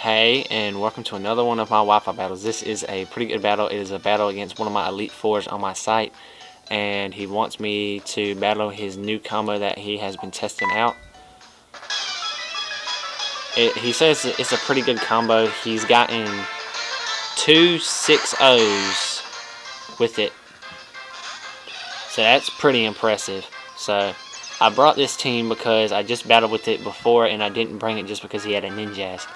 Hey, and welcome to another one of my Wi-Fi battles. This is a pretty good battle. It is a battle against one of my Elite Fours on my site, and he wants me to battle his new combo that he has been testing out. He says it's a pretty good combo. He's gotten 2 6-0s with it, so that's pretty impressive. So I brought this team because I just battled with it before, and I didn't bring it just because he had a Ninjask.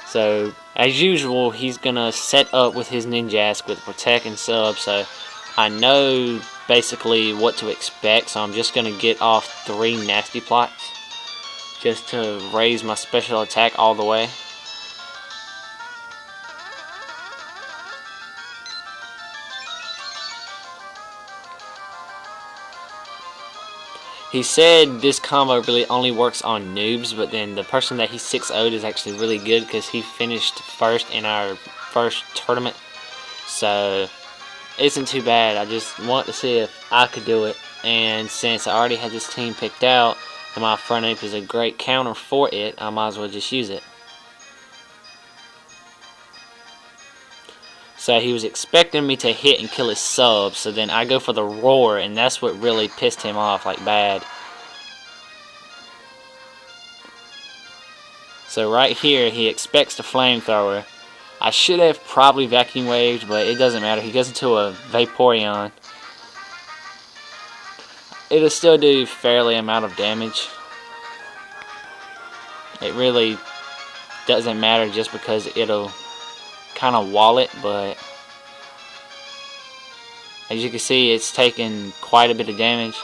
So, as usual, he's going to set up with his Ninjask with Protect and Sub, so I know basically what to expect, so I'm just going to get off 3 Nasty Plots just to raise my special attack all the way. He said this combo really only works on noobs, but then the person that he 6-0'd is actually really good because he finished first in our first tournament. So, it isn't too bad. I just want to see if I could do it. And since I already had this team picked out, and my front ape is a great counter for it, I might as well just use it. So he was expecting me to hit and kill his sub, so then I go for the roar, and that's what really pissed him off like bad. So right here, he expects the flamethrower. I should have probably vacuum waved, but it doesn't matter. He goes into a Vaporeon. It'll still do fairly amount of damage. It really doesn't matter just because it'll kind of wall it, but as you can see, it's taking quite a bit of damage.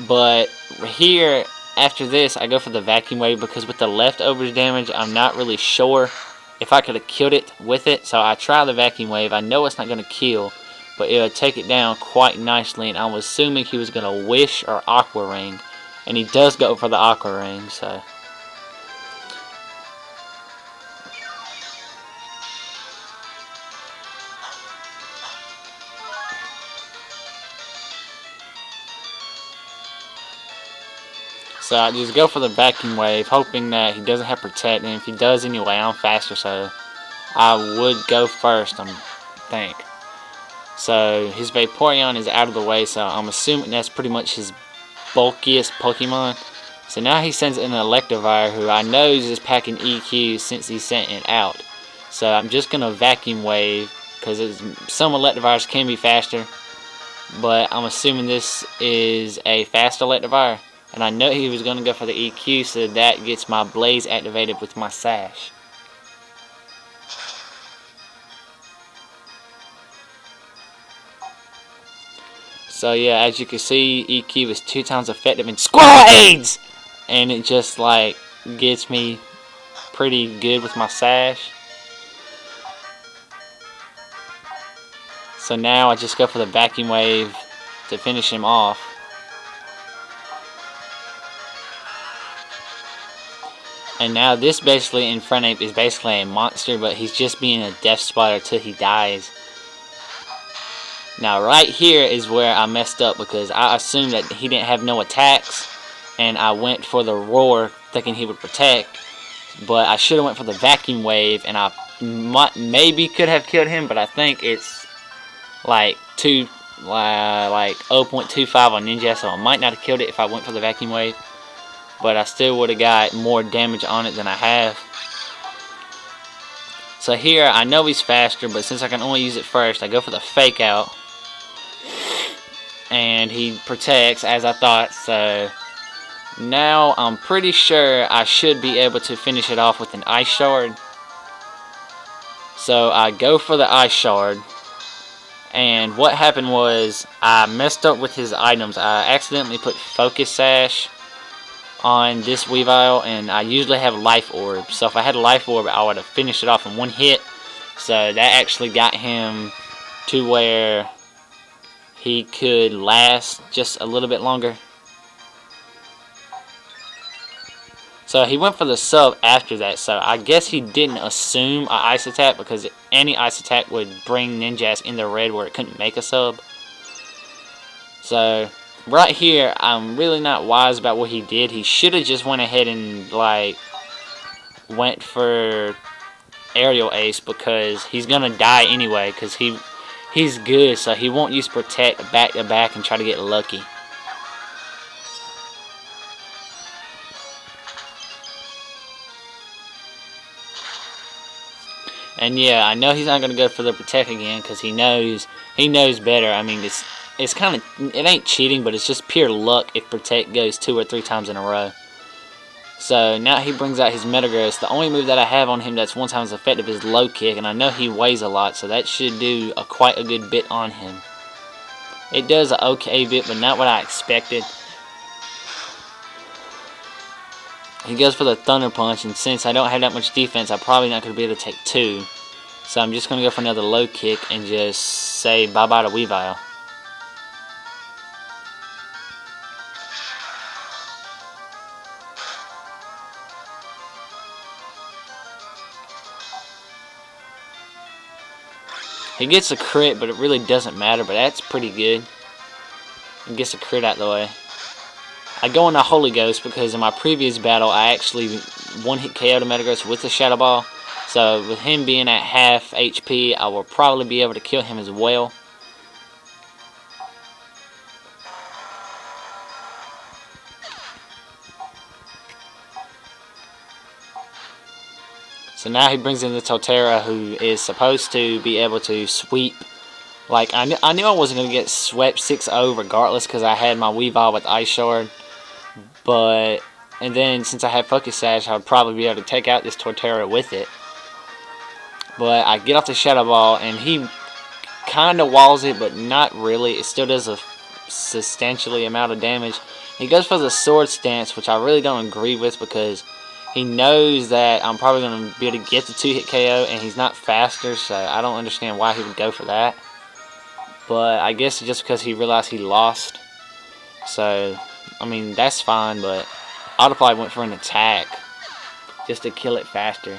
But here, after this, I go for the vacuum wave because with the leftovers damage, I'm not really sure if I could have killed it with it. So I try the vacuum wave. I know it's not going to kill, but it'll take it down quite nicely. And I was assuming he was going to Wish or Aqua Ring, and he does go for the Aqua Ring. So I just go for the vacuum wave, hoping that he doesn't have Protect, and if he does anyway, I'm faster, so I would go first, I think. So his Vaporeon is out of the way, so I'm assuming that's pretty much his bulkiest Pokemon. So now he sends in an Electivire, who I know is just packing EQ since he sent it out. So I'm just going to vacuum wave, because some Electivires can be faster, but I'm assuming this is a fast Electivire. And I know he was going to go for the EQ, so that gets my Blaze activated with my Sash. So yeah, as you can see, EQ is 2 times effective in Squirrel AIDS! And it just like gets me pretty good with my Sash. So now I just go for the vacuum wave to finish him off. And now this basically in front ape is basically a monster, but he's just being a death spotter till he dies. Now right here is where I messed up because I assumed that he didn't have no attacks, and I went for the roar thinking he would Protect, but I should have went for the vacuum wave, and I maybe could have killed him, but I think it's like 0.25 on Ninja, so I might not have killed it if I went for the vacuum wave. But I still would have got more damage on it than I have. So here, I know he's faster, but since I can only use it first, I go for the Fake Out. And he protects, as I thought, so now I'm pretty sure I should be able to finish it off with an Ice Shard. So I go for the Ice Shard. And what happened was, I messed up with his items. I accidentally put Focus Sash on this Weavile, and I usually have Life Orb, so if I had a Life Orb I would have finished it off in one hit. So that actually got him to where he could last just a little bit longer. So he went for the sub after that, so I guess he didn't assume an Ice Attack, because any Ice Attack would bring Ninjask in the red where it couldn't make a sub. So right here, I'm really not wise about what he did. He should have just went ahead and like went for aerial ace because he's gonna die anyway because he's good, so he won't use protect back to back and try to get lucky. And yeah, I know he's not gonna go for the protect again because he knows better. I mean, it's kind of, it ain't cheating, but it's just pure luck if protect goes 2 or 3 times in a row. So now he brings out his Metagross. The only move that I have on him that's 1 time as effective is low kick, and I know he weighs a lot, so that should do quite a good bit on him. It does an okay bit, but not what I expected. He goes for the Thunder Punch, and since I don't have that much defense, I'm probably not going to be able to take 2. So I'm just going to go for another low kick and just say bye-bye to Weavile. He gets a crit, but it really doesn't matter, but that's pretty good. He gets a crit out the way. I go into Holy Ghost because in my previous battle, I actually one-hit KO'd a Metagross with the Shadow Ball. So with him being at half HP, I will probably be able to kill him as well. So now he brings in the Totera, who is supposed to be able to sweep. Like, I knew I wasn't going to get swept 6-0 regardless because I had my Weavile with Ice Shard. But, and then since I had Focus Sash, I would probably be able to take out this Torterra with it. But I get off the Shadow Ball, and he kind of walls it, but not really. It still does a substantially amount of damage. He goes for the Sword Stance, which I really don't agree with because he knows that I'm probably going to be able to get the 2-hit KO, and he's not faster, so I don't understand why he would go for that. But I guess just because he realized he lost. So, I mean, that's fine, but Autoply went for an attack just to kill it faster.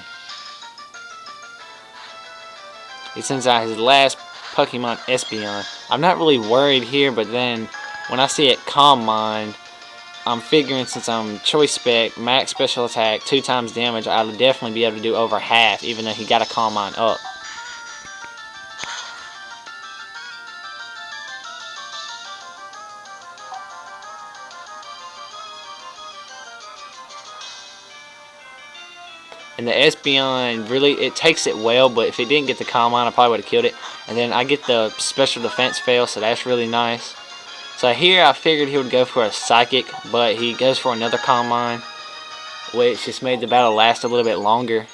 He sends out his last Pokemon, Espeon. I'm not really worried here, but then when I see it Calm Mind, I'm figuring since I'm Choice Spec, max special attack, 2 times damage, I'll definitely be able to do over half, even though he got a Calm Mind up. And the Espeon, really, it takes it well, but if it didn't get the Calm Mind, I probably would have killed it. And then I get the Special Defense fail, so that's really nice. So here I figured he would go for a Psychic, but he goes for another Calm Mind, which just made the battle last a little bit longer.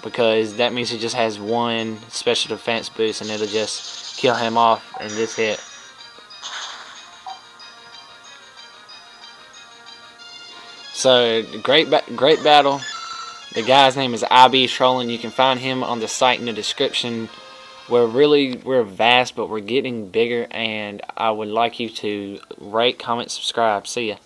Because that means he just has 1 Special Defense boost, and it'll just kill him off in this hit. So, great battle. The guy's name is Ib3trollin. You can find him on the site in the description. We're vast, but we're getting bigger, and I would like you to rate, comment, subscribe. See ya.